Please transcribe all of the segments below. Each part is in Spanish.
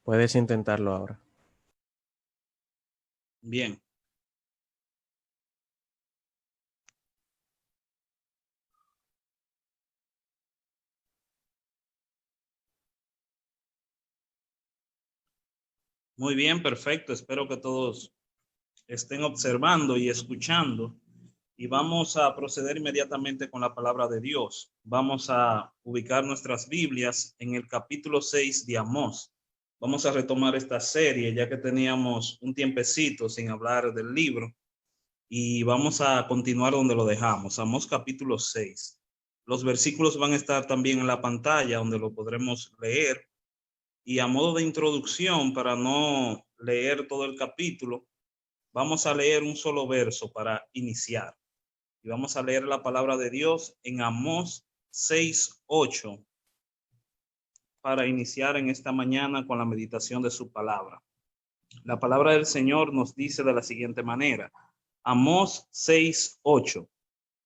Puedes intentarlo ahora. Bien, muy bien, perfecto. Espero que todos estén observando y escuchando. Y vamos a proceder inmediatamente con la palabra de Dios. Vamos a ubicar nuestras Biblias en el capítulo 6 de Amós. Vamos a retomar esta serie ya que teníamos un tiempecito sin hablar del libro y vamos a continuar donde lo dejamos. Amós capítulo 6. Los versículos van a estar también en la pantalla donde lo podremos leer. Y a modo de introducción, para no leer todo el capítulo, vamos a leer un solo verso para iniciar. Y vamos a leer la palabra de Dios en Amós 6:8 para iniciar en esta mañana con la meditación de su palabra. La palabra del Señor nos dice de la siguiente manera. Amós 6:8.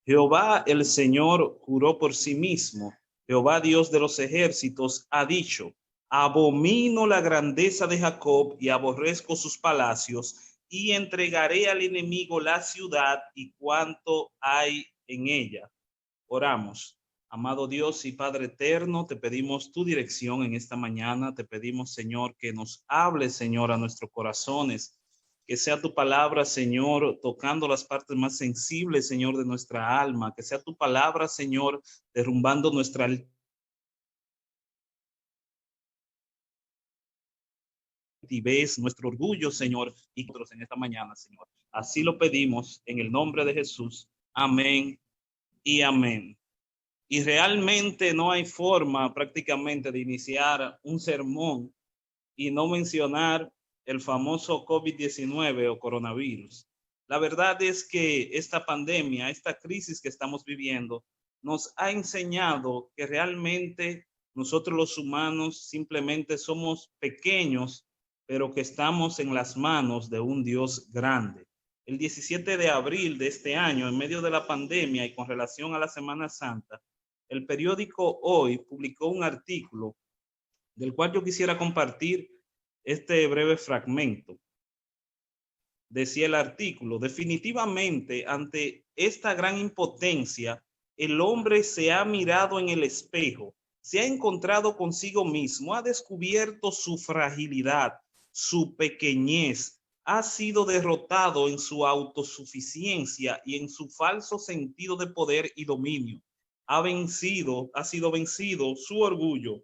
Jehová el Señor juró por sí mismo. Jehová Dios de los ejércitos ha dicho: abomino la grandeza de Jacob y aborrezco sus palacios, y entregaré al enemigo la ciudad y cuanto hay en ella. Oramos. Amado Dios y Padre eterno, te pedimos tu dirección en esta mañana. Te pedimos, Señor, que nos hables, Señor, a nuestros corazones. Que sea tu palabra, Señor, tocando las partes más sensibles, Señor, de nuestra alma. Que sea tu palabra, Señor, derrumbando nuestra altivez, nuestro orgullo, Señor, y nosotros en esta mañana, Señor. Así lo pedimos en el nombre de Jesús. Amén y amén. Y realmente no hay forma prácticamente de iniciar un sermón y no mencionar el famoso COVID-19 o coronavirus. La verdad es que esta pandemia, esta crisis que estamos viviendo, nos ha enseñado que realmente nosotros los humanos simplemente somos pequeños, pero que estamos en las manos de un Dios grande. El 17 de abril de este año, en medio de la pandemia y con relación a la Semana Santa, el periódico Hoy publicó un artículo del cual yo quisiera compartir este breve fragmento. Decía el artículo: definitivamente ante esta gran impotencia, el hombre se ha mirado en el espejo, se ha encontrado consigo mismo, ha descubierto su fragilidad, su pequeñez, ha sido derrotado en su autosuficiencia y en su falso sentido de poder y dominio. Ha sido vencido su orgullo,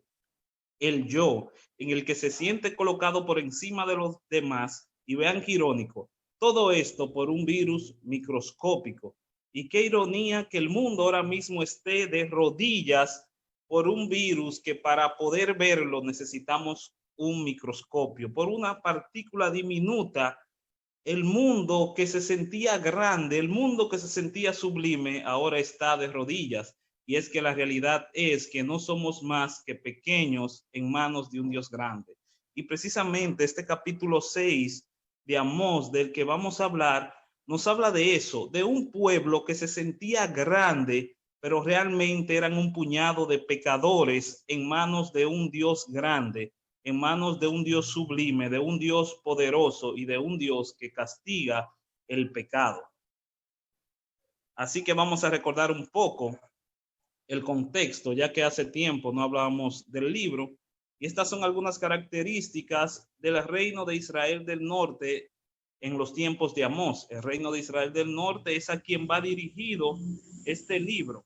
el yo, en el que se siente colocado por encima de los demás. Y vean qué irónico, todo esto por un virus microscópico. Y qué ironía que el mundo ahora mismo esté de rodillas por un virus que para poder verlo necesitamos un microscopio, por una partícula diminuta. El mundo que se sentía grande, el mundo que se sentía sublime, ahora está de rodillas. Y es que la realidad es que no somos más que pequeños en manos de un Dios grande. Y precisamente este capítulo 6 de Amós, del que vamos a hablar, nos habla de eso, de un pueblo que se sentía grande, pero realmente eran un puñado de pecadores en manos de un Dios grande, en manos de un Dios sublime, de un Dios poderoso y de un Dios que castiga el pecado. Así que vamos a recordar un poco el contexto, ya que hace tiempo no hablábamos del libro. Y estas son algunas características del reino de Israel del norte en los tiempos de Amós. El reino de Israel del norte es a quien va dirigido este libro.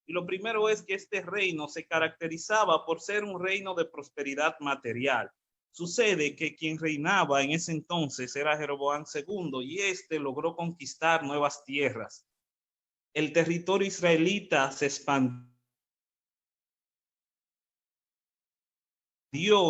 Y lo primero es que este reino se caracterizaba por ser un reino de prosperidad material. Sucede que quien reinaba en ese entonces era Jeroboam II y este logró conquistar nuevas tierras. El territorio israelita se expandió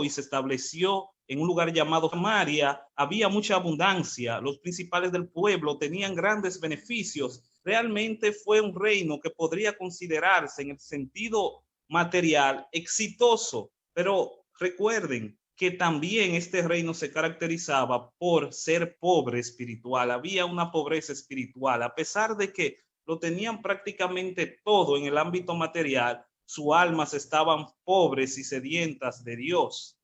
y se estableció en un lugar llamado Samaria. Había mucha abundancia, los principales del pueblo tenían grandes beneficios. Realmente fue un reino que podría considerarse en el sentido material exitoso, pero recuerden que también este reino se caracterizaba por ser pobre espiritual. Había una pobreza espiritual, a pesar de que lo tenían prácticamente todo en el ámbito material. Sus almas estaban pobres y sedientas de Dios.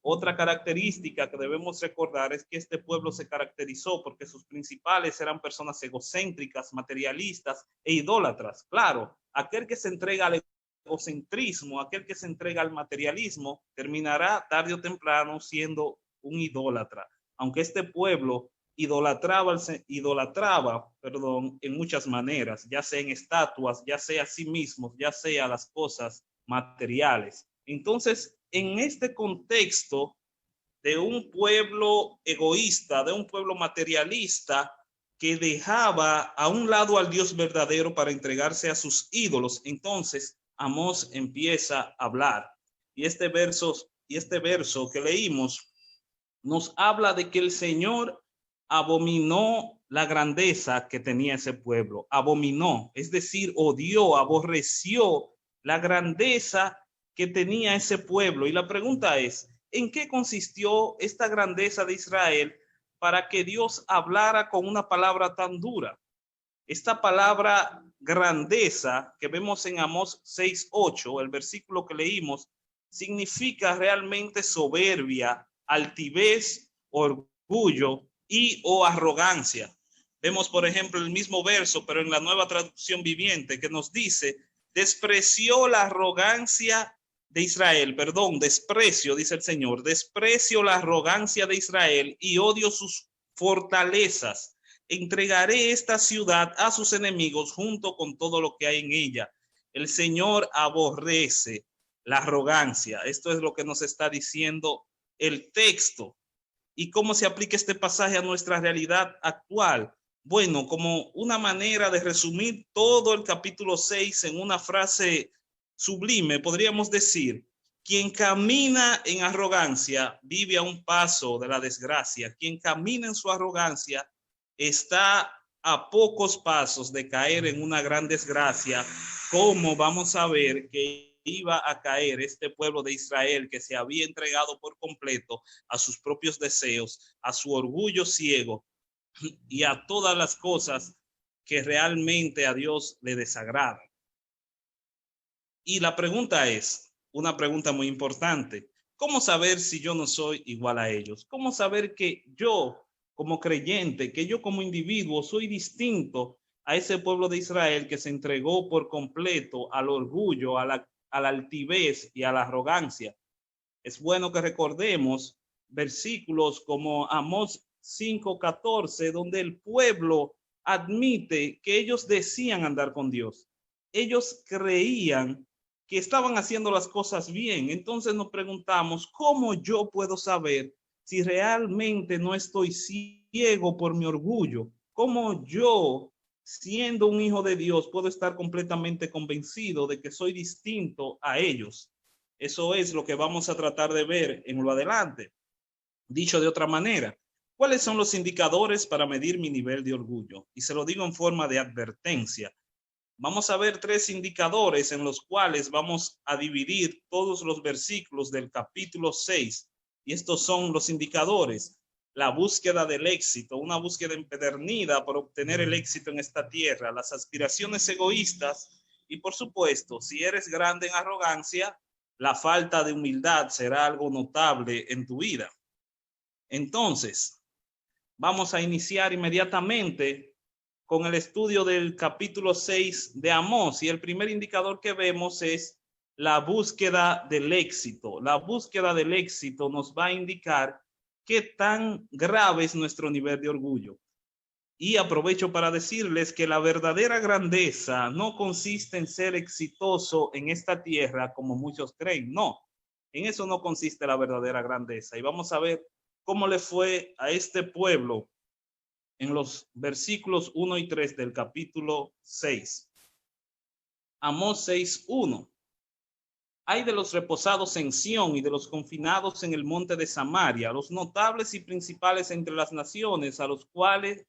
Otra característica que debemos recordar es que este pueblo se caracterizó porque sus principales eran personas egocéntricas, materialistas e idólatras. Claro, aquel que se entrega al egocentrismo, aquel que se entrega al materialismo, terminará tarde o temprano siendo un idólatra. Aunque este pueblo idolatraba, en muchas maneras, ya sea en estatuas, ya sea a sí mismos, ya sea las cosas materiales. Entonces, en este contexto de un pueblo egoísta, de un pueblo materialista, que dejaba a un lado al Dios verdadero para entregarse a sus ídolos, entonces Amós empieza a hablar. Y este verso que leímos nos habla de que el Señor abominó la grandeza que tenía ese pueblo. Abominó, es decir, odió, aborreció la grandeza que tenía ese pueblo. Y la pregunta es, ¿en qué consistió esta grandeza de Israel para que Dios hablara con una palabra tan dura? Esta palabra grandeza que vemos en Amós 6:8, el versículo que leímos, significa realmente soberbia, altivez, orgullo y o arrogancia. Vemos, por ejemplo, el mismo verso, pero en la Nueva Traducción Viviente, que nos dice, despreció la arrogancia de Israel, desprecio, dice el Señor, desprecio la arrogancia de Israel y odio sus fortalezas. Entregaré esta ciudad a sus enemigos junto con todo lo que hay en ella. El Señor aborrece la arrogancia. Esto es lo que nos está diciendo el texto. ¿Y cómo se aplica este pasaje a nuestra realidad actual? Bueno, como una manera de resumir todo el capítulo 6 en una frase sublime, podríamos decir, quien camina en arrogancia vive a un paso de la desgracia. Quien camina en su arrogancia está a pocos pasos de caer en una gran desgracia, como vamos a ver que iba a caer este pueblo de Israel que se había entregado por completo a sus propios deseos, a su orgullo ciego y a todas las cosas que realmente a Dios le desagradan. Y la pregunta es, una pregunta muy importante, ¿cómo saber si yo no soy igual a ellos? ¿Cómo saber que yo como creyente, que yo como individuo soy distinto a ese pueblo de Israel que se entregó por completo al orgullo, a la altivez y a la arrogancia? Es bueno que recordemos versículos como Amós 5:14, donde el pueblo admite que ellos decían andar con Dios. Ellos creían que estaban haciendo las cosas bien. Entonces nos preguntamos, ¿cómo yo puedo saber si realmente no estoy ciego por mi orgullo? ¿Cómo yo, siendo un hijo de Dios, puedo estar completamente convencido de que soy distinto a ellos? Eso es lo que vamos a tratar de ver en lo adelante. Dicho de otra manera, ¿cuáles son los indicadores para medir mi nivel de orgullo? Y se lo digo en forma de advertencia. Vamos a ver 3 indicadores en los cuales vamos a dividir todos los versículos del capítulo 6. Y estos son los indicadores. La búsqueda del éxito, una búsqueda empedernida por obtener el éxito en esta tierra, las aspiraciones egoístas y, por supuesto, si eres grande en arrogancia, la falta de humildad será algo notable en tu vida. Entonces, vamos a iniciar inmediatamente con el estudio del capítulo 6 de Amós, y el primer indicador que vemos es la búsqueda del éxito. La búsqueda del éxito nos va a indicar qué tan grave es nuestro nivel de orgullo. Y aprovecho para decirles que la verdadera grandeza no consiste en ser exitoso en esta tierra como muchos creen. No, en eso no consiste la verdadera grandeza. Y vamos a ver cómo le fue a este pueblo en los versículos 1 y 3 del capítulo 6. Amós 6:1. Hay de los reposados en Sión y de los confinados en el monte de Samaria, los notables y principales entre las naciones, a los cuales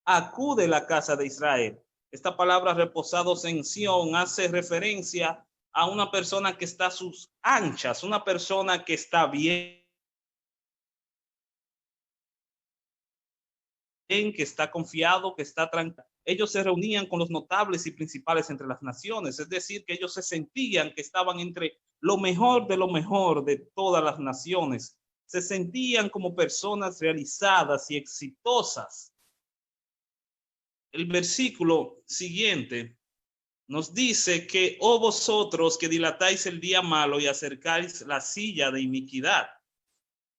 acude la casa de Israel. Esta palabra reposados en Sión hace referencia a una persona que está a sus anchas, una persona que está bien, que está confiado, que está tranquilo. Ellos se reunían con los notables y principales entre las naciones, es decir, que ellos se sentían que estaban entre lo mejor de todas las naciones se sentían como personas realizadas y exitosas. El versículo siguiente nos dice que, oh vosotros que dilatáis el día malo y acercáis la silla de iniquidad.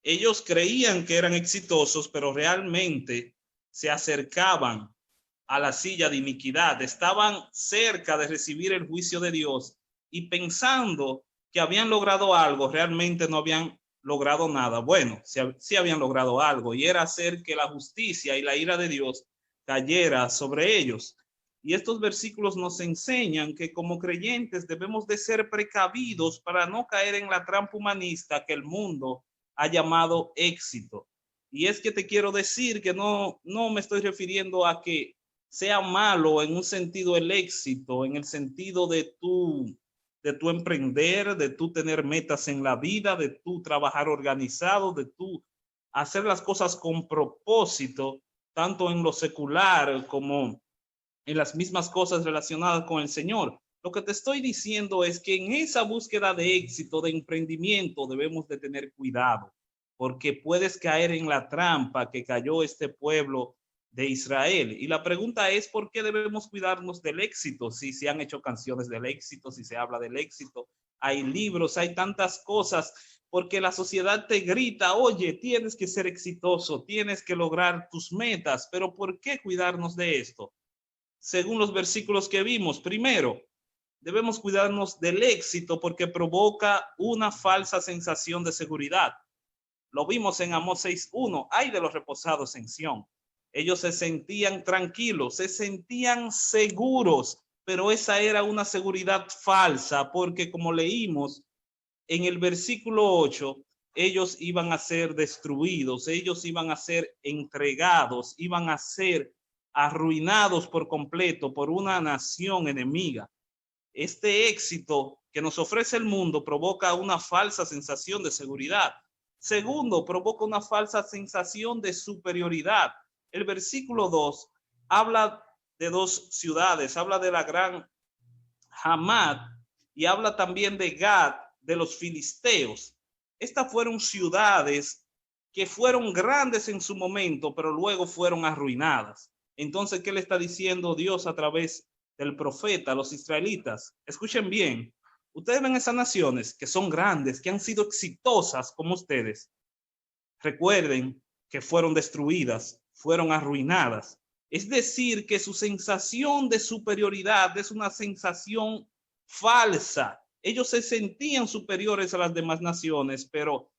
Ellos creían que eran exitosos, pero realmente se acercaban a la silla de iniquidad. Estaban cerca de recibir el juicio de Dios y pensando que habían logrado algo, realmente no habían logrado nada. Bueno, sí habían logrado algo, y era hacer que la justicia y la ira de Dios cayera sobre ellos. Y estos versículos nos enseñan que como creyentes debemos de ser precavidos para no caer en la trampa humanista que el mundo ha llamado éxito. Y es que te quiero decir que no me estoy refiriendo a que sea malo en un sentido el éxito, en el sentido de tu emprender, de tu tener metas en la vida, de tu trabajar organizado, de tu hacer las cosas con propósito, tanto en lo secular como en las mismas cosas relacionadas con el Señor. Lo que te estoy diciendo es que en esa búsqueda de éxito, de emprendimiento, debemos de tener cuidado, porque puedes caer en la trampa que cayó este pueblo de Israel. Y la pregunta es, ¿por qué debemos cuidarnos del éxito? Si se han hecho canciones del éxito, si se habla del éxito, hay libros, hay tantas cosas, porque la sociedad te grita, oye, tienes que ser exitoso, tienes que lograr tus metas, pero ¿por qué cuidarnos de esto? Según los versículos que vimos, primero, debemos cuidarnos del éxito porque provoca una falsa sensación de seguridad. Lo vimos en Amós 6:1, ay de los reposados en Sión. Ellos se sentían tranquilos, se sentían seguros, pero esa era una seguridad falsa porque, como leímos en el versículo 8, ellos iban a ser destruidos, ellos iban a ser entregados, iban a ser arruinados por completo por una nación enemiga. Este éxito que nos ofrece el mundo provoca una falsa sensación de seguridad. Segundo, provoca una falsa sensación de superioridad. El versículo 2 habla de dos ciudades, habla de la gran Hamad y habla también de Gad, de los filisteos. Estas fueron ciudades que fueron grandes en su momento, pero luego fueron arruinadas. Entonces, ¿qué le está diciendo Dios a través del profeta a los israelitas? Escuchen bien, ustedes ven esas naciones que son grandes, que han sido exitosas como ustedes. Recuerden que fueron destruidas, fueron arruinadas. Es decir, que su sensación de superioridad es una sensación falsa. Ellos se sentían superiores a las demás naciones, pero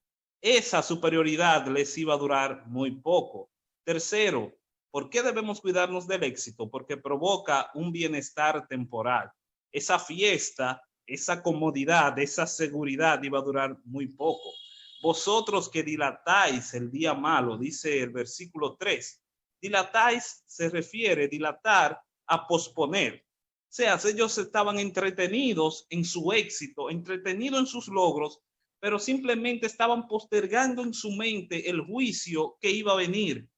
esa superioridad les iba a durar muy poco. Tercero, ¿por qué debemos cuidarnos del éxito? Porque provoca un bienestar temporal. Esa fiesta, esa comodidad, esa seguridad iba a durar muy poco. Vosotros que dilatáis el día malo, dice el versículo 3. Dilatáis se refiere, dilatar, a posponer. O sea, ellos estaban entretenidos en su éxito, entretenidos en sus logros, pero simplemente estaban postergando en su mente el juicio que iba a venir.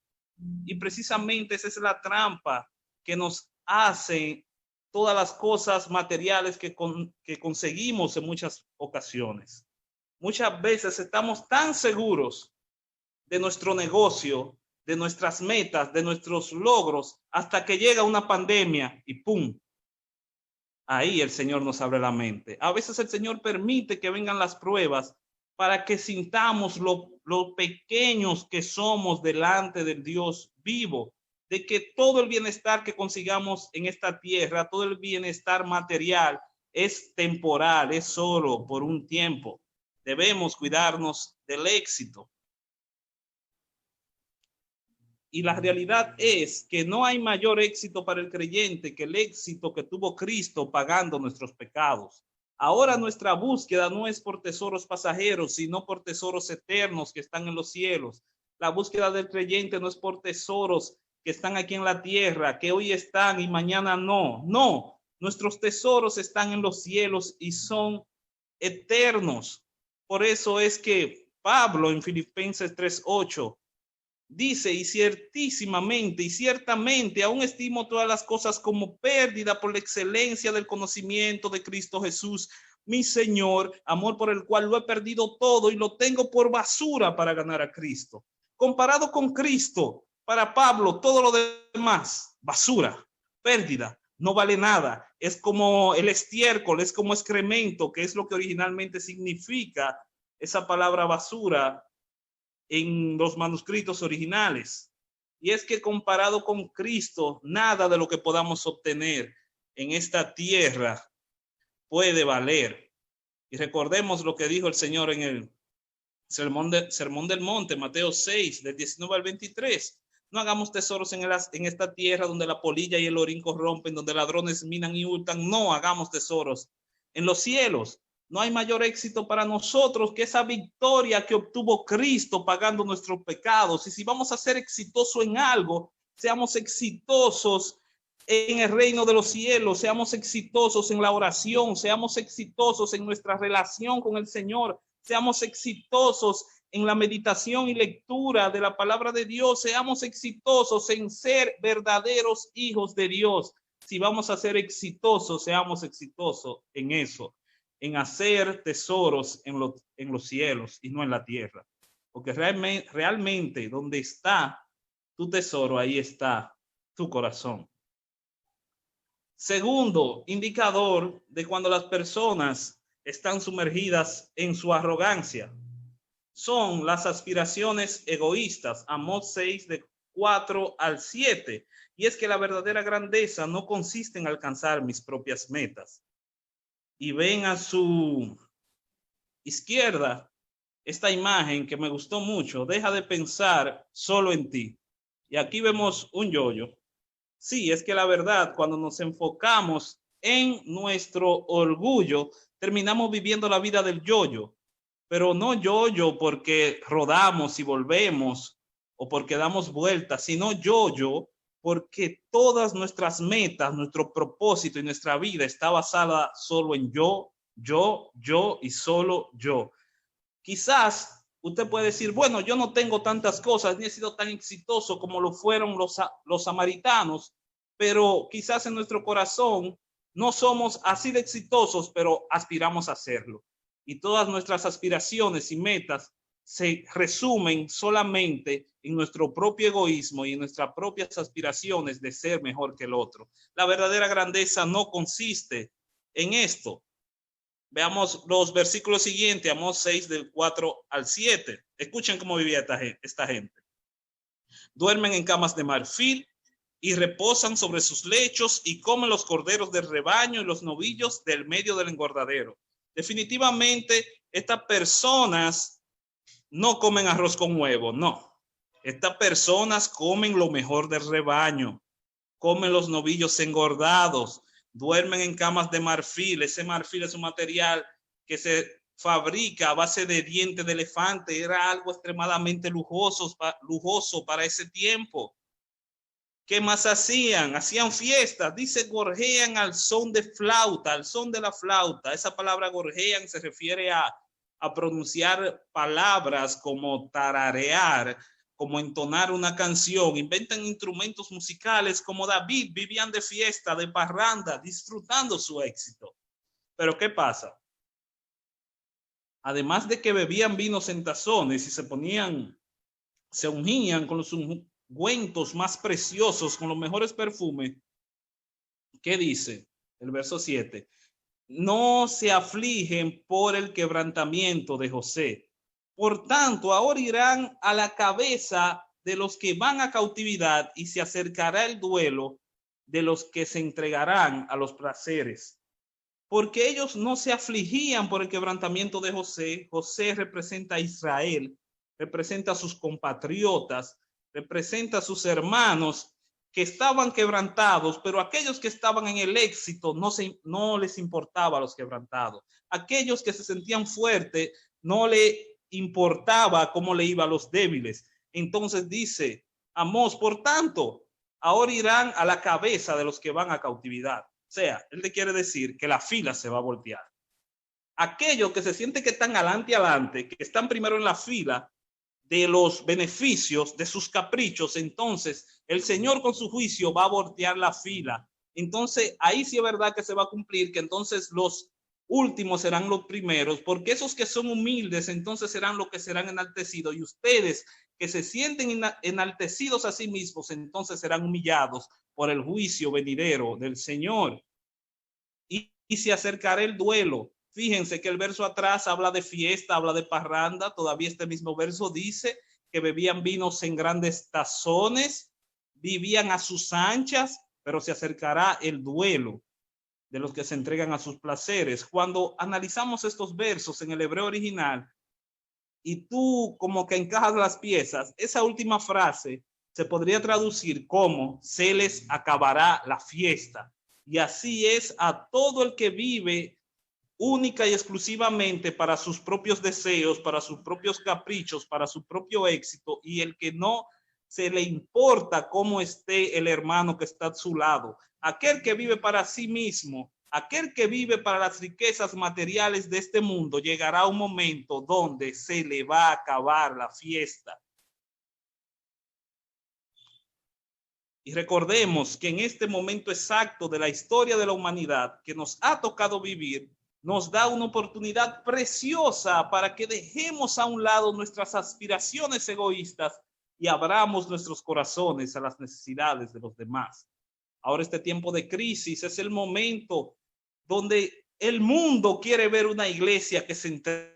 Y precisamente esa es la trampa que nos hace todas las cosas materiales que conseguimos en muchas ocasiones. Muchas veces estamos tan seguros de nuestro negocio, de nuestras metas, de nuestros logros, hasta que llega una pandemia y ¡pum! Ahí el Señor nos abre la mente. A veces el Señor permite que vengan las pruebas para que sintamos lo pequeños que somos delante del Dios vivo, de que todo el bienestar que consigamos en esta tierra, todo el bienestar material es temporal, es solo por un tiempo. Debemos cuidarnos del éxito. Y la realidad es que no hay mayor éxito para el creyente que el éxito que tuvo Cristo pagando nuestros pecados. Ahora nuestra búsqueda no es por tesoros pasajeros, sino por tesoros eternos que están en los cielos. La búsqueda del creyente no es por tesoros que están aquí en la tierra, que hoy están y mañana no. No, nuestros tesoros están en los cielos y son eternos. Por eso es que Pablo en Filipenses 3:8 dice, y ciertísimamente y ciertamente aún estimo todas las cosas como pérdida por la excelencia del conocimiento de Cristo Jesús, mi Señor, amor por el cual lo he perdido todo y lo tengo por basura para ganar a Cristo. Comparado con Cristo, para Pablo, todo lo demás, basura, pérdida, no vale nada. Es como el estiércol, es como excremento, que es lo que originalmente significa esa palabra basura en los manuscritos originales. Y es que comparado con Cristo, nada de lo que podamos obtener en esta tierra puede valer. Y recordemos lo que dijo el Señor en el Sermón del Monte, Mateo 6, del 19 al 23. No hagamos tesoros en esta tierra donde la polilla y el orín corrompen, donde ladrones minan y hurtan. No hagamos tesoros en los cielos. No hay mayor éxito para nosotros que esa victoria que obtuvo Cristo pagando nuestros pecados. Y si vamos a ser exitosos en algo, seamos exitosos en el reino de los cielos, seamos exitosos en la oración, seamos exitosos en nuestra relación con el Señor, seamos exitosos en la meditación y lectura de la palabra de Dios, seamos exitosos en ser verdaderos hijos de Dios. Si vamos a ser exitosos, seamos exitosos en eso, en hacer tesoros en los cielos y no en la tierra. Porque realmente donde está tu tesoro, ahí está tu corazón. Segundo indicador de cuando las personas están sumergidas en su arrogancia son las aspiraciones egoístas. Amós 6, de 4 al 7. Y es que la verdadera grandeza no consiste en alcanzar mis propias metas. Y ven a su izquierda esta imagen que me gustó mucho. Deja de pensar solo en ti. Y aquí vemos un yoyo. Sí, es que la verdad, cuando nos enfocamos en nuestro orgullo, terminamos viviendo la vida del yoyo, pero no yoyo porque rodamos y volvemos o porque damos vueltas, sino yoyo porque todas nuestras metas, nuestro propósito y nuestra vida está basada solo en yo y solo yo. Quizás usted puede decir, bueno, yo no tengo tantas cosas, ni he sido tan exitoso como lo fueron los samaritanos, pero quizás en nuestro corazón no somos así de exitosos, pero aspiramos a hacerlo. Y todas nuestras aspiraciones y metas se resumen solamente en nuestro propio egoísmo y en nuestras propias aspiraciones de ser mejor que el otro. La verdadera grandeza no consiste en esto. Veamos los versículos siguientes, Amós 6, del 4 al 7. Escuchen cómo vivía esta gente. Duermen en camas de marfil y reposan sobre sus lechos y comen los corderos del rebaño y los novillos del medio del engordadero. Definitivamente, estas personas no comen arroz con huevo, no. Estas personas comen lo mejor del rebaño, comen los novillos engordados, duermen en camas de marfil. Ese marfil es un material que se fabrica a base de dientes de elefante. Era algo extremadamente lujoso para ese tiempo. ¿Qué más hacían? Hacían fiestas. Dice, gorjean al son de flauta, al son de la flauta. Esa palabra gorjean se refiere a pronunciar palabras como tararear, como entonar una canción. Inventan instrumentos musicales como David. Vivían de fiesta, de parranda, disfrutando su éxito. Pero ¿qué pasa? Además de que bebían vinos en tazones y se ungían con los ungüentos más preciosos, con los mejores perfumes, ¿qué dice el verso 7? No se afligen por el quebrantamiento de José. Por tanto, ahora irán a la cabeza de los que van a cautividad y se acercará el duelo de los que se entregarán a los placeres. Porque ellos no se afligían por el quebrantamiento de José. José representa a Israel, representa a sus compatriotas, representa a sus hermanos que estaban quebrantados, pero aquellos que estaban en el éxito no les importaba a los quebrantados. Aquellos que se sentían fuertes no le importaba cómo le iba a los débiles. Entonces dice Amós, por tanto, ahora irán a la cabeza de los que van a cautividad. O sea, él le quiere decir que la fila se va a voltear. Aquellos que se sienten que están adelante, que están primero en la fila de los beneficios, de sus caprichos, entonces el Señor con su juicio va a voltear la fila. Entonces ahí sí es verdad que se va a cumplir, que entonces los últimos serán los primeros, porque esos que son humildes entonces serán los que serán enaltecidos, y ustedes que se sienten enaltecidos a sí mismos entonces serán humillados por el juicio venidero del Señor. Y se acercará el duelo. Fíjense que el verso atrás habla de fiesta, habla de parranda. Todavía este mismo verso dice que bebían vinos en grandes tazones, vivían a sus anchas, pero se acercará el duelo de los que se entregan a sus placeres. Cuando analizamos estos versos en el hebreo original y tú como que encajas las piezas, esa última frase se podría traducir como se les acabará la fiesta. Y así es a todo el que vive única y exclusivamente para sus propios deseos, para sus propios caprichos, para su propio éxito, y el que no se le importa cómo esté el hermano que está a su lado. Aquel que vive para sí mismo, aquel que vive para las riquezas materiales de este mundo, llegará un momento donde se le va a acabar la fiesta. Y recordemos que en este momento exacto de la historia de la humanidad que nos ha tocado vivir, nos da una oportunidad preciosa para que dejemos a un lado nuestras aspiraciones egoístas y abramos nuestros corazones a las necesidades de los demás. Ahora este tiempo de crisis es el momento donde el mundo quiere ver una iglesia que se entregue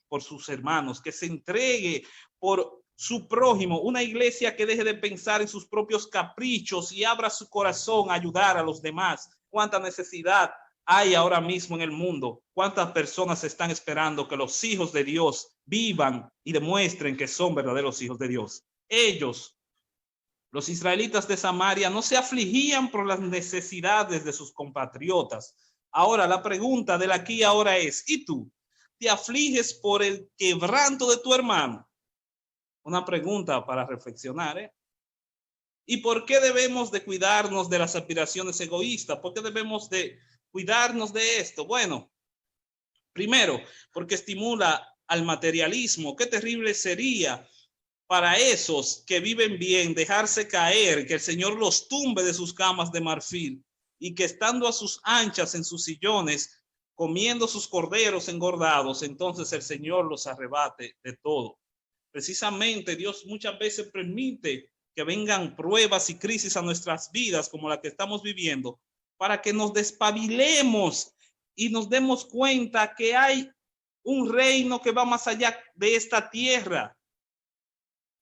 por sus hermanos, que se entregue por su prójimo, una iglesia que deje de pensar en sus propios caprichos y abra su corazón a ayudar a los demás. ¿Cuánta necesidad hay ahora mismo en el mundo? ¿Cuántas personas están esperando que los hijos de Dios vivan y demuestren que son verdaderos hijos de Dios? Ellos, los israelitas de Samaria, no se afligían por las necesidades de sus compatriotas. Ahora la pregunta del aquí ahora es, ¿y tú? ¿Te afliges por el quebranto de tu hermano? Una pregunta para reflexionar, ¿eh? ¿Y por qué debemos de cuidarnos de las aspiraciones egoístas? ¿Por qué debemos de cuidarnos de esto? Bueno, primero, porque estimula al materialismo. Qué terrible sería para esos que viven bien dejarse caer, que el Señor los tumbe de sus camas de marfil y que estando a sus anchas en sus sillones, comiendo sus corderos engordados, entonces el Señor los arrebate de todo. Precisamente Dios muchas veces permite que vengan pruebas y crisis a nuestras vidas como la que estamos viviendo para que nos despabilemos y nos demos cuenta que hay un reino que va más allá de esta tierra.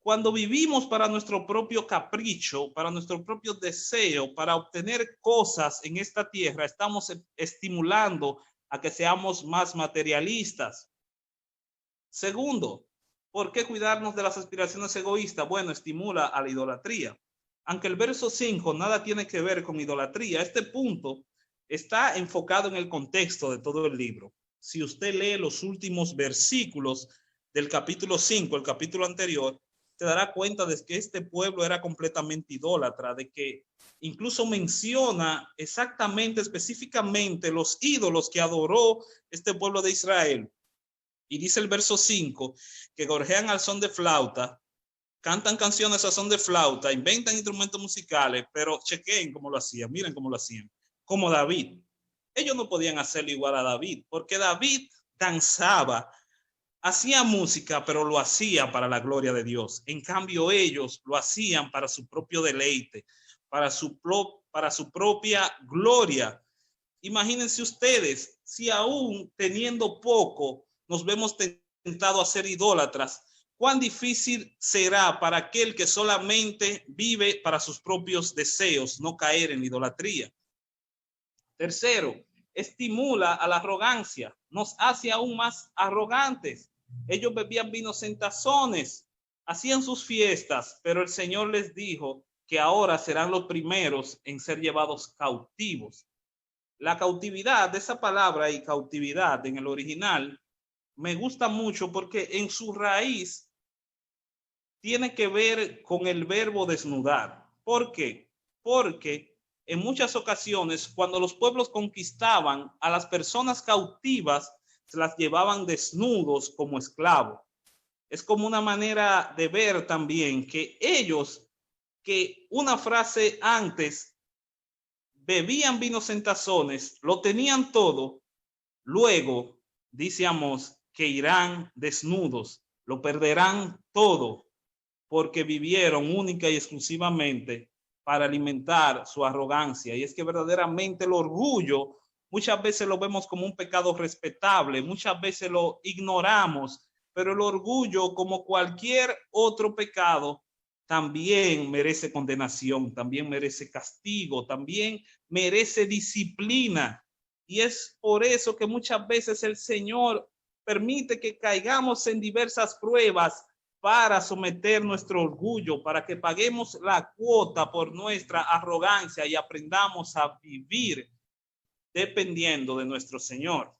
Cuando vivimos para nuestro propio capricho, para nuestro propio deseo, para obtener cosas en esta tierra, estamos estimulando a que seamos más materialistas. Segundo, ¿por qué cuidarnos de las aspiraciones egoístas? Bueno, estimula a la idolatría. Aunque el verso 5 nada tiene que ver con idolatría, este punto está enfocado en el contexto de todo el libro. Si usted lee los últimos versículos del capítulo 5, el capítulo anterior, se dará cuenta de que este pueblo era completamente idólatra, de que incluso menciona exactamente, específicamente los ídolos que adoró este pueblo de Israel. Y dice el verso 5 que gorjean al son de flauta, cantan canciones a son de flauta, inventan instrumentos musicales, pero chequen cómo lo hacían, miren cómo lo hacían, como David. Ellos no podían hacerlo igual a David, porque David danzaba, hacía música, pero lo hacía para la gloria de Dios. En cambio, ellos lo hacían para su propio deleite, para su propia gloria. Imagínense ustedes, si aún teniendo poco nos vemos tentados a ser idólatras, cuán difícil será para aquel que solamente vive para sus propios deseos no caer en idolatría. Tercero, estimula a la arrogancia, nos hace aún más arrogantes. Ellos bebían vinos en tazones, hacían sus fiestas, pero el Señor les dijo que ahora serán los primeros en ser llevados cautivos. La cautividad, de esa palabra y cautividad en el original, me gusta mucho porque en su raíz tiene que ver con el verbo desnudar. ¿Por qué? Porque en muchas ocasiones cuando los pueblos conquistaban a las personas cautivas, se las llevaban desnudos como esclavos. Es como una manera de ver también que ellos, que una frase antes bebían vinos en tazones, lo tenían todo, luego, dice Amós, que irán desnudos, lo perderán todo, porque vivieron única y exclusivamente para alimentar su arrogancia. Y es que verdaderamente el orgullo muchas veces lo vemos como un pecado respetable, muchas veces lo ignoramos, pero el orgullo, como cualquier otro pecado, también merece condenación, también merece castigo, también merece disciplina. Y es por eso que muchas veces el Señor permite que caigamos en diversas pruebas para someter nuestro orgullo, para que paguemos la cuota por nuestra arrogancia y aprendamos a vivir dependiendo de nuestro Señor.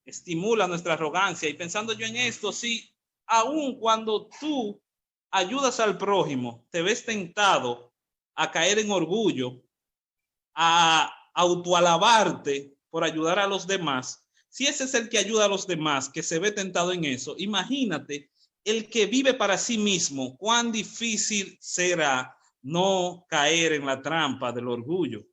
Estimula nuestra arrogancia. Y pensando yo en esto, sí, aun cuando tú ayudas al prójimo, te ves tentado a caer en orgullo, a autoalabarte por ayudar a los demás. Si ese es el que ayuda a los demás, que se ve tentado en eso, imagínate el que vive para sí mismo, cuán difícil será no caer en la trampa del orgullo.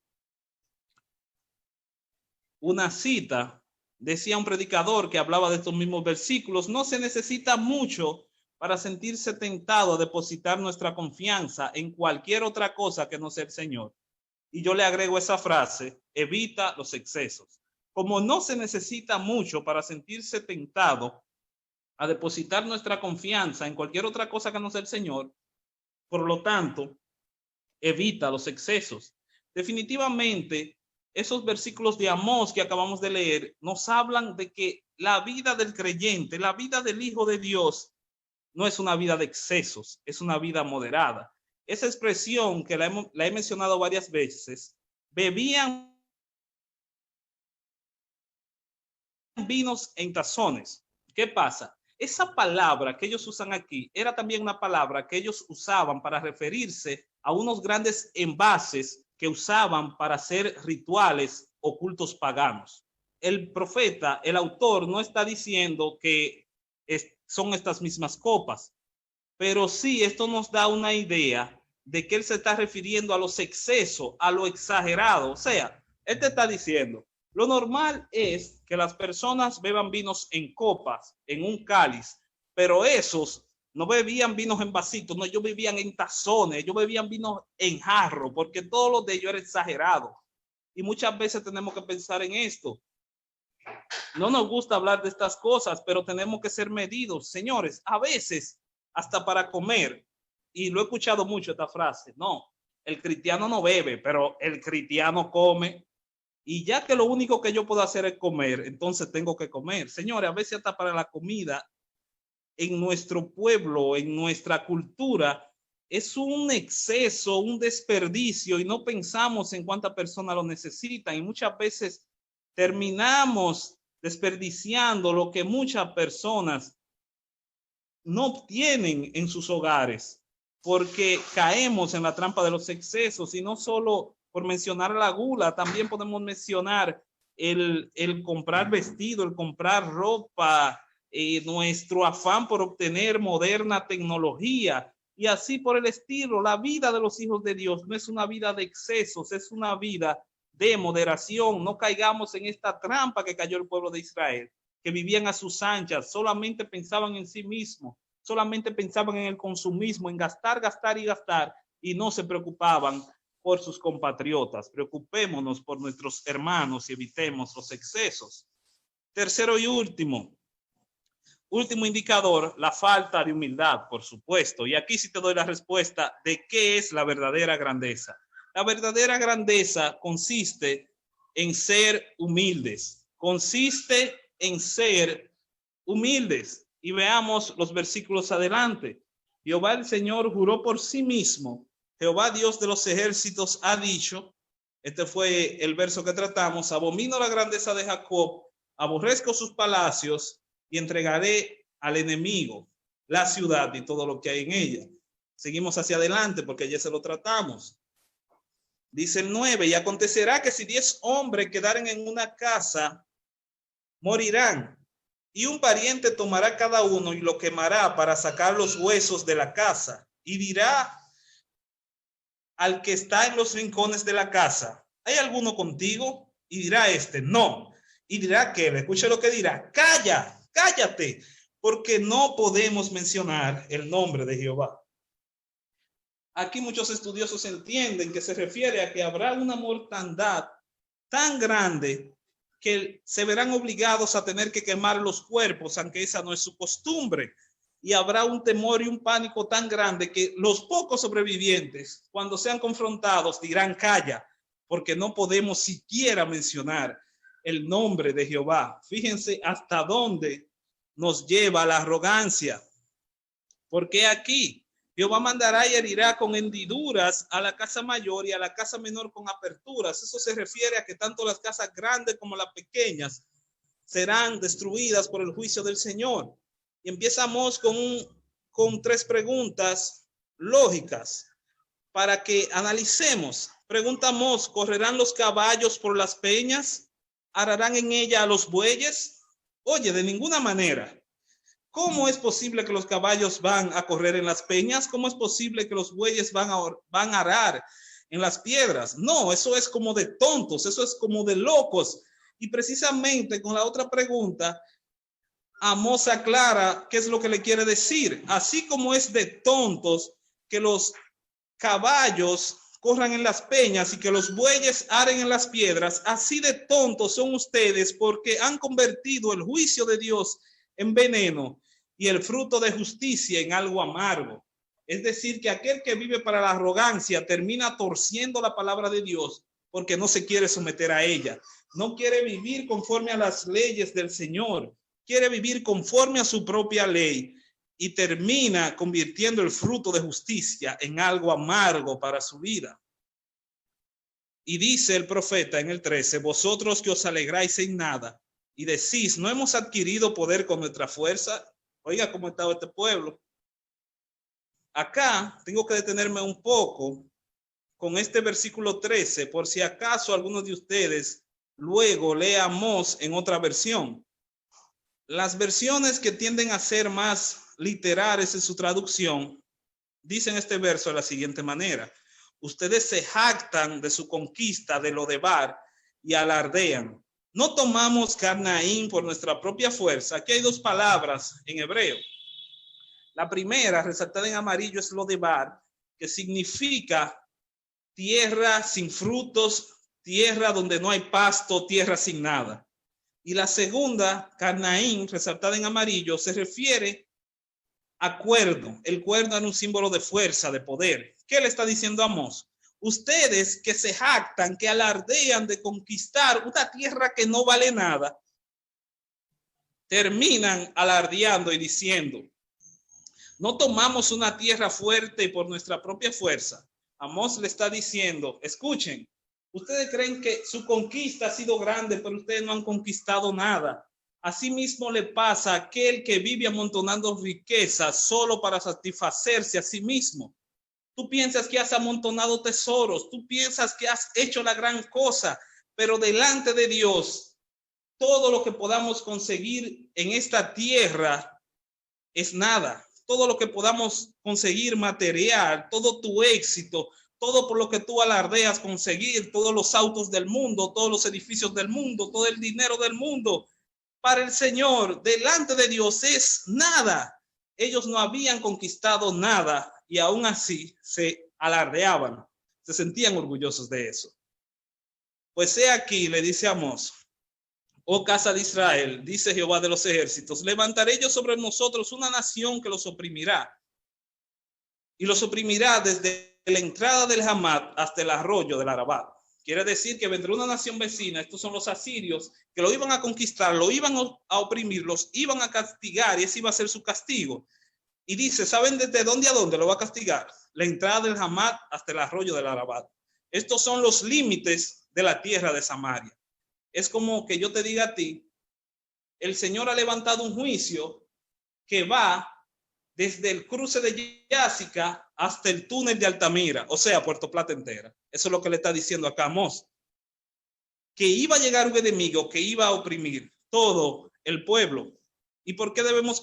Una cita, decía un predicador que hablaba de estos mismos versículos, no se necesita mucho para sentirse tentado a depositar nuestra confianza en cualquier otra cosa que no sea el Señor. Y yo le agrego esa frase, evita los excesos. Como no se necesita mucho para sentirse tentado a depositar nuestra confianza en cualquier otra cosa que no sea el Señor, por lo tanto, evita los excesos. Definitivamente, esos versículos de Amós que acabamos de leer nos hablan de que la vida del creyente, la vida del Hijo de Dios, no es una vida de excesos, es una vida moderada. Esa expresión que la he mencionado varias veces, bebían vinos en tazones. ¿Qué pasa? Esa palabra que ellos usan aquí era también una palabra que ellos usaban para referirse a unos grandes envases que usaban para hacer rituales o cultos paganos. El profeta, el autor, no está diciendo que son estas mismas copas, pero sí esto nos da una idea de que él se está refiriendo a los excesos, a lo exagerado. O sea, él te está diciendo, lo normal es que las personas beban vinos en copas, en un cáliz, pero esos no bebían vinos en vasitos, no, ellos bebían en tazones, ellos bebían vinos en jarro, porque todo lo de ellos era exagerado. Y muchas veces tenemos que pensar en esto. No nos gusta hablar de estas cosas, pero tenemos que ser medidos. Señores, a veces, hasta para comer, y lo he escuchado mucho esta frase, no, el cristiano no bebe, pero el cristiano come. Y ya que lo único que yo puedo hacer es comer, entonces tengo que comer. Señores, a veces hasta para la comida en nuestro pueblo, en nuestra cultura, es un exceso, un desperdicio y no pensamos en cuántas personas lo necesitan y muchas veces terminamos desperdiciando lo que muchas personas no tienen en sus hogares porque caemos en la trampa de los excesos y no solo por mencionar la gula, también podemos mencionar el comprar vestido, el comprar ropa, nuestro afán por obtener moderna tecnología y así por el estilo. La vida de los hijos de Dios no es una vida de excesos, es una vida de moderación. No caigamos en esta trampa que cayó el pueblo de Israel, que vivían a sus anchas, solamente pensaban en sí mismos, solamente pensaban en el consumismo, en gastar, gastar y gastar, y no se preocupaban por sus compatriotas. Preocupémonos por nuestros hermanos y evitemos los excesos. Tercero y último indicador, la falta de humildad, por supuesto. Y aquí sí te doy la respuesta de qué es la verdadera grandeza. La verdadera grandeza consiste en ser humildes, consiste en ser humildes. Y veamos los versículos adelante. Jehová el Señor juró por sí mismo. Jehová Dios de los ejércitos ha dicho, este fue el verso que tratamos, abomino la grandeza de Jacob, aborrezco sus palacios y entregaré al enemigo la ciudad y todo lo que hay en ella. Seguimos hacia adelante porque ya se lo tratamos. Dice el 9, y acontecerá que si 10 hombres quedaren en una casa, morirán, y un pariente tomará cada uno y lo quemará para sacar los huesos de la casa, y dirá al que está en los rincones de la casa: ¿hay alguno contigo? Y dirá no. Y dirá aquel, escuche lo que dirá: cállate, porque no podemos mencionar el nombre de Jehová. Aquí muchos estudiosos entienden que se refiere a que habrá una mortandad tan grande que se verán obligados a tener que quemar los cuerpos, aunque esa no es su costumbre. Y habrá un temor y un pánico tan grande que los pocos sobrevivientes, cuando sean confrontados, dirán: calla, porque no podemos siquiera mencionar el nombre de Jehová. Fíjense hasta dónde nos lleva la arrogancia. Porque aquí Jehová mandará y herirá con hendiduras a la casa mayor y a la casa menor con aperturas. Eso se refiere a que tanto las casas grandes como las pequeñas serán destruidas por el juicio del Señor. Y empezamos con 3 preguntas lógicas para que analicemos. Preguntamos: ¿correrán los caballos por las peñas? ¿Ararán en ella a los bueyes? Oye, de ninguna manera. ¿Cómo es posible que los caballos van a correr en las peñas? ¿Cómo es posible que los bueyes van a arar en las piedras? No, eso es como de tontos, eso es como de locos. Y precisamente con la otra pregunta, Amós aclara qué es lo que le quiere decir. Así como es de tontos que los caballos corran en las peñas y que los bueyes aren en las piedras, así de tontos son ustedes, porque han convertido el juicio de Dios en veneno y el fruto de justicia en algo amargo. Es decir, que aquel que vive para la arrogancia termina torciendo la palabra de Dios porque no se quiere someter a ella. No quiere vivir conforme a las leyes del Señor. Quiere vivir conforme a su propia ley y termina convirtiendo el fruto de justicia en algo amargo para su vida. Y dice el profeta en el 13: vosotros que os alegráis en nada y decís: no hemos adquirido poder con nuestra fuerza. Oiga cómo está este pueblo. Acá tengo que detenerme un poco con este versículo 13, por si acaso algunos de ustedes luego lea Amós en otra versión. Las versiones que tienden a ser más literales en su traducción dicen este verso de la siguiente manera: ustedes se jactan de su conquista de Lodebar y alardean: no tomamos Carnaín por nuestra propia fuerza. Aquí hay 2 palabras en hebreo. La primera, resaltada en amarillo, es Lodebar, que significa tierra sin frutos, tierra donde no hay pasto, tierra sin nada. Y la segunda, Carnaín, resaltada en amarillo, se refiere a cuerno. El cuerno era un símbolo de fuerza, de poder. ¿Qué le está diciendo Amós? Ustedes que se jactan, que alardean de conquistar una tierra que no vale nada, terminan alardeando y diciendo: no tomamos una tierra fuerte por nuestra propia fuerza. Amós le está diciendo: escuchen, ustedes creen que su conquista ha sido grande, pero ustedes no han conquistado nada. Asimismo le pasa a aquel que vive amontonando riquezas solo para satisfacerse a sí mismo. Tú piensas que has amontonado tesoros, tú piensas que has hecho la gran cosa, pero delante de Dios, todo lo que podamos conseguir en esta tierra es nada. Todo lo que podamos conseguir material, todo tu éxito, todo por lo que tú alardeas conseguir, todos los autos del mundo, todos los edificios del mundo, todo el dinero del mundo, para el Señor, delante de Dios es nada. Ellos no habían conquistado nada y aún así se alardeaban, se sentían orgullosos de eso. Pues he aquí, le dice Amós: oh casa de Israel, dice Jehová de los ejércitos, levantaré yo sobre nosotros una nación que los oprimirá. Y los oprimirá desde la entrada del Hamat hasta el arroyo del Arabat. Quiere decir que vendrá una nación vecina, estos son los asirios, que lo iban a conquistar, lo iban a oprimir, los iban a castigar y ese iba a ser su castigo. Y dice, ¿saben desde dónde a dónde lo va a castigar? La entrada del Hamat hasta el arroyo del Arabat. Estos son los límites de la tierra de Samaria. Es como que yo te diga a ti, el Señor ha levantado un juicio que va desde el cruce de Yásica hasta el túnel de Altamira, o sea, Puerto Plata entera. Eso es lo que le está diciendo acá Amós. Que iba a llegar un enemigo que iba a oprimir todo el pueblo. ¿Y por qué debemos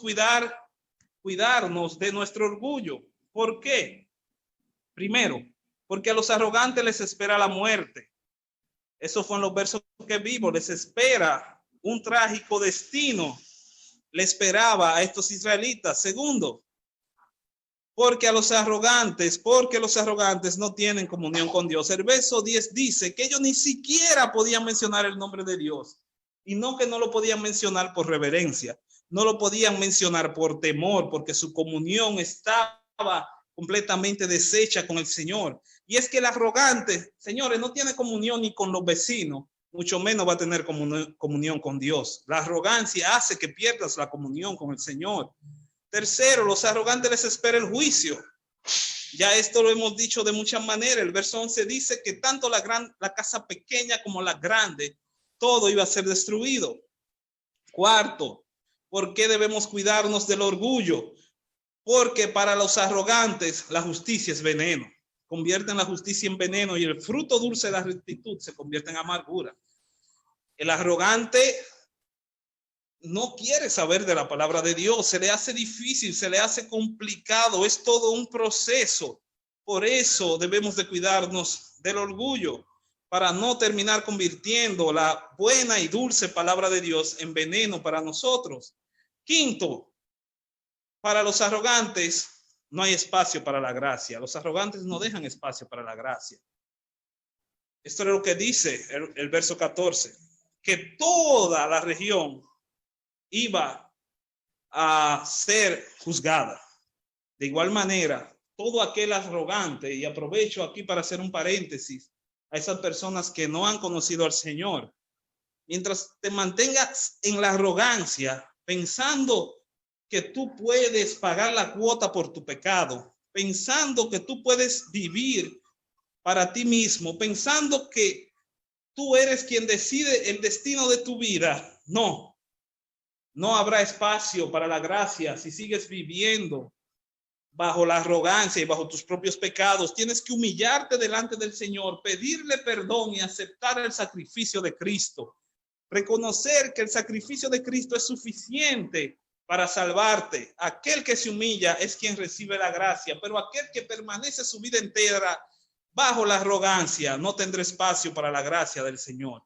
cuidarnos de nuestro orgullo? ¿Por qué? Primero, porque a los arrogantes les espera la muerte. Eso fue en los versos que vimos. Les espera un trágico destino. Le esperaba a estos israelitas. Segundo, porque los arrogantes no tienen comunión con Dios. El verso 10 dice que ellos ni siquiera podían mencionar el nombre de Dios. Y no que no lo podían mencionar por reverencia. No lo podían mencionar por temor, porque su comunión estaba completamente deshecha con el Señor. Y es que el arrogante, señores, no tiene comunión ni con los vecinos, mucho menos va a tener comunión con Dios. La arrogancia hace que pierdas la comunión con el Señor. Tercero, los arrogantes les espera el juicio. Ya esto lo hemos dicho de muchas maneras. El verso 11 dice que tanto la casa pequeña como la grande, todo iba a ser destruido. Cuarto, ¿por qué debemos cuidarnos del orgullo? Porque para los arrogantes la justicia es veneno. Convierten la justicia en veneno y el fruto dulce de la rectitud se convierte en amargura. El arrogante no quiere saber de la palabra de Dios, se le hace difícil, se le hace complicado, es todo un proceso. Por eso debemos de cuidarnos del orgullo, para no terminar convirtiendo la buena y dulce palabra de Dios en veneno para nosotros. Quinto, para los arrogantes no hay espacio para la gracia. Los arrogantes no dejan espacio para la gracia. Esto es lo que dice el verso 14, que toda la región iba a ser juzgada. De igual manera, todo aquel arrogante, y aprovecho aquí para hacer un paréntesis a esas personas que no han conocido al Señor, mientras te mantengas en la arrogancia, pensando que tú puedes pagar la cuota por tu pecado, pensando que tú puedes vivir para ti mismo, pensando que tú eres quien decide el destino de tu vida, no habrá espacio para la gracia si sigues viviendo bajo la arrogancia y bajo tus propios pecados. Tienes que humillarte delante del Señor, pedirle perdón y aceptar el sacrificio de Cristo. Reconocer que el sacrificio de Cristo es suficiente para salvarte. Aquel que se humilla es quien recibe la gracia, pero aquel que permanece su vida entera bajo la arrogancia no tendrá espacio para la gracia del Señor.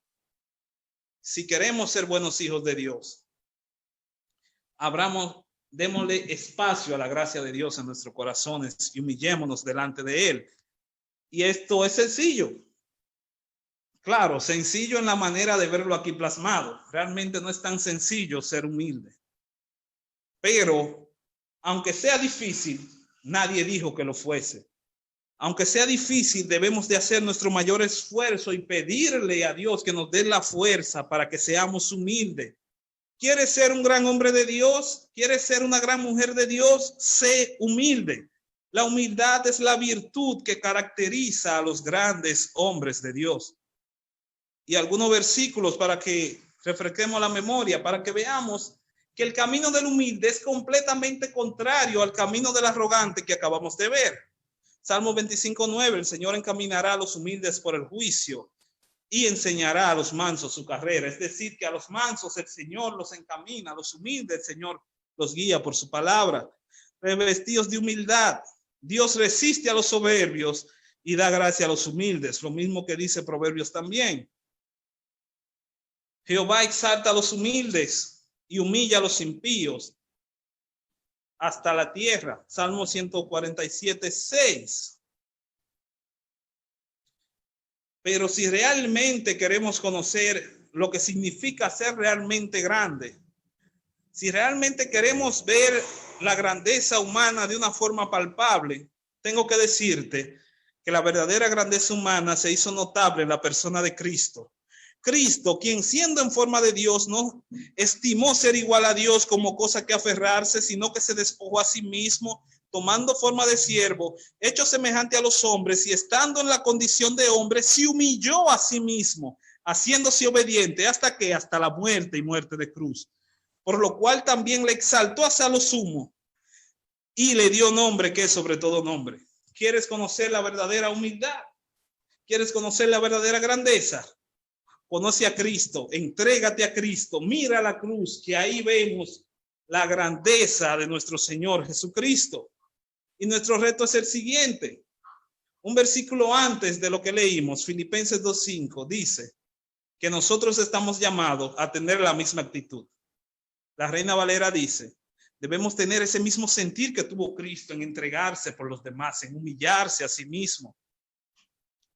Si queremos ser buenos hijos de Dios, démosle espacio a la gracia de Dios en nuestros corazones y humillémonos delante de Él. Y esto es sencillo. Claro, sencillo en la manera de verlo aquí plasmado. Realmente no es tan sencillo ser humilde. Pero, aunque sea difícil, nadie dijo que lo fuese. Aunque sea difícil, debemos de hacer nuestro mayor esfuerzo y pedirle a Dios que nos dé la fuerza para que seamos humildes. ¿Quieres ser un gran hombre de Dios? ¿Quieres ser una gran mujer de Dios? Sé humilde. La humildad es la virtud que caracteriza a los grandes hombres de Dios. Y algunos versículos para que refresquemos la memoria, para que veamos que el camino del humilde es completamente contrario al camino del arrogante que acabamos de ver. Salmo 25:9, el Señor encaminará a los humildes por el juicio y enseñará a los mansos su carrera. Es decir, que a los mansos el Señor los encamina, a los humildes el Señor los guía por su palabra. Revestidos de humildad, Dios resiste a los soberbios y da gracia a los humildes. Lo mismo que dice Proverbios también. Jehová exalta a los humildes y humilla a los impíos hasta la tierra. Salmo 147:6. Pero si realmente queremos conocer lo que significa ser realmente grande, si realmente queremos ver la grandeza humana de una forma palpable, tengo que decirte que la verdadera grandeza humana se hizo notable en la persona de Cristo. Cristo, quien siendo en forma de Dios, no estimó ser igual a Dios como cosa que aferrarse, sino que se despojó a sí mismo, tomando forma de siervo, hecho semejante a los hombres, y estando en la condición de hombre, se humilló a sí mismo, haciéndose obediente hasta la muerte y muerte de cruz. Por lo cual también le exaltó hasta lo sumo y le dio nombre que es sobre todo nombre. ¿Quieres conocer la verdadera humildad? ¿Quieres conocer la verdadera grandeza? Conoce a Cristo, entrégate a Cristo, mira la cruz, que ahí vemos la grandeza de nuestro Señor Jesucristo. Y nuestro reto es el siguiente: Un versículo antes de lo que leímos, Filipenses 2:5, dice que nosotros estamos llamados a tener la misma actitud. La Reina Valera dice, debemos tener ese mismo sentir que tuvo Cristo en entregarse por los demás, en humillarse a sí mismo.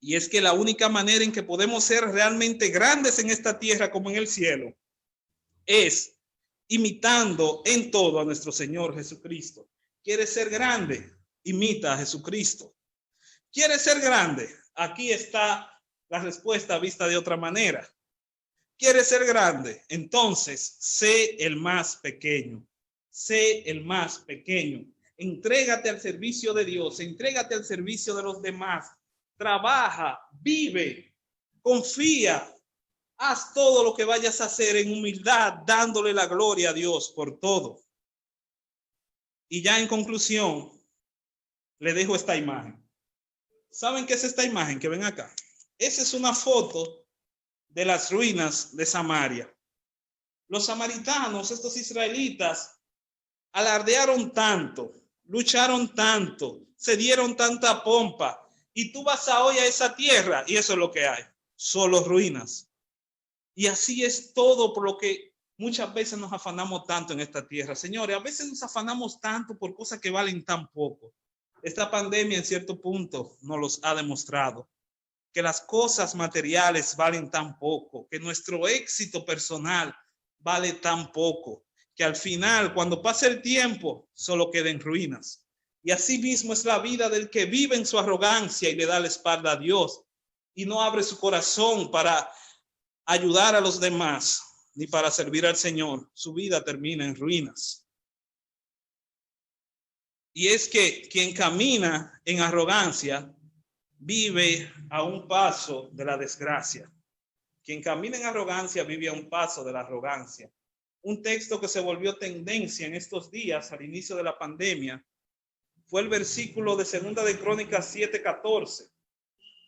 Y es que la única manera en que podemos ser realmente grandes en esta tierra como en el cielo es imitando en todo a nuestro Señor Jesucristo. ¿Quieres ser grande? Imita a Jesucristo. ¿Quieres ser grande? Aquí está la respuesta vista de otra manera. ¿Quieres ser grande? Entonces, sé el más pequeño. Sé el más pequeño. Entrégate al servicio de Dios. Entrégate al servicio de los demás. Trabaja, vive, confía. Haz todo lo que vayas a hacer en humildad, dándole la gloria a Dios por todo. Y ya en conclusión, le dejo esta imagen. ¿Saben qué es esta imagen que ven acá? Esa es una foto de las ruinas de Samaria. Los samaritanos, estos israelitas, alardearon tanto, lucharon tanto, se dieron tanta pompa. Y tú vas hoy a esa tierra y eso es lo que hay, solo ruinas. Y así es todo por lo que muchas veces nos afanamos tanto en esta tierra. Señores, a veces nos afanamos tanto por cosas que valen tan poco. Esta pandemia en cierto punto nos los ha demostrado. Que las cosas materiales valen tan poco, que nuestro éxito personal vale tan poco, que al final, cuando pase el tiempo, solo queden ruinas. Y así mismo es la vida del que vive en su arrogancia y le da la espalda a Dios y no abre su corazón para ayudar a los demás ni para servir al Señor. Su vida termina en ruinas. Y es que quien camina en arrogancia vive a un paso de la desgracia. Quien camina en arrogancia vive a un paso de la arrogancia. Un texto que se volvió tendencia en estos días al inicio de la pandemia fue el versículo de 2 de Crónicas 7:14,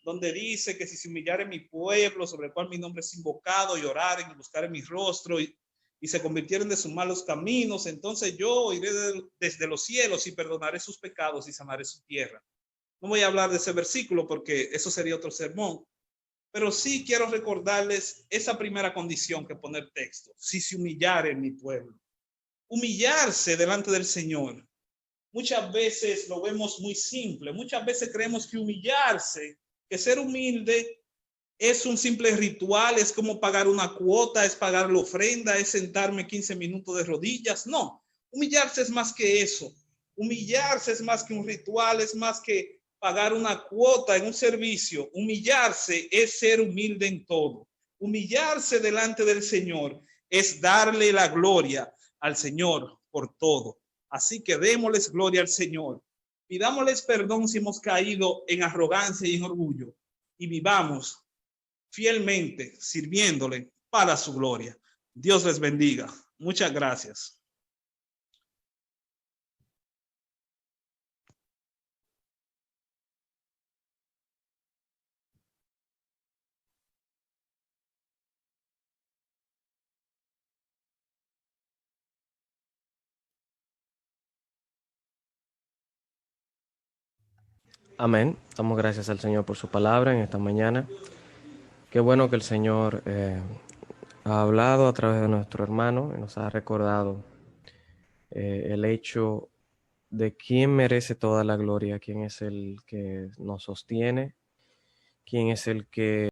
donde dice que si se humillare mi pueblo, sobre el cual mi nombre es invocado, y oraren y buscaren mi rostro y se convirtieren de sus malos caminos, entonces yo iré desde los cielos y perdonaré sus pecados y sanaré su tierra. No voy a hablar de ese versículo porque eso sería otro sermón, pero sí quiero recordarles esa primera condición que pone el texto: si se humillare mi pueblo. Humillarse delante del Señor. Muchas veces lo vemos muy simple, muchas veces creemos que humillarse, que ser humilde es un simple ritual, es como pagar una cuota, es pagar la ofrenda, es sentarme 15 minutos de rodillas. No, humillarse es más que eso. Humillarse es más que un ritual, es más que pagar una cuota en un servicio. Humillarse es ser humilde en todo. Humillarse delante del Señor es darle la gloria al Señor por todo. Así que démosles gloria al Señor. Pidámosles perdón si hemos caído en arrogancia y en orgullo. Y vivamos fielmente sirviéndole para su gloria. Dios les bendiga. Muchas gracias. Amén. Damos gracias al Señor por su palabra en esta mañana. Qué bueno que el Señor ha hablado a través de nuestro hermano y nos ha recordado el hecho de quién merece toda la gloria, quién es el que nos sostiene, quién es el que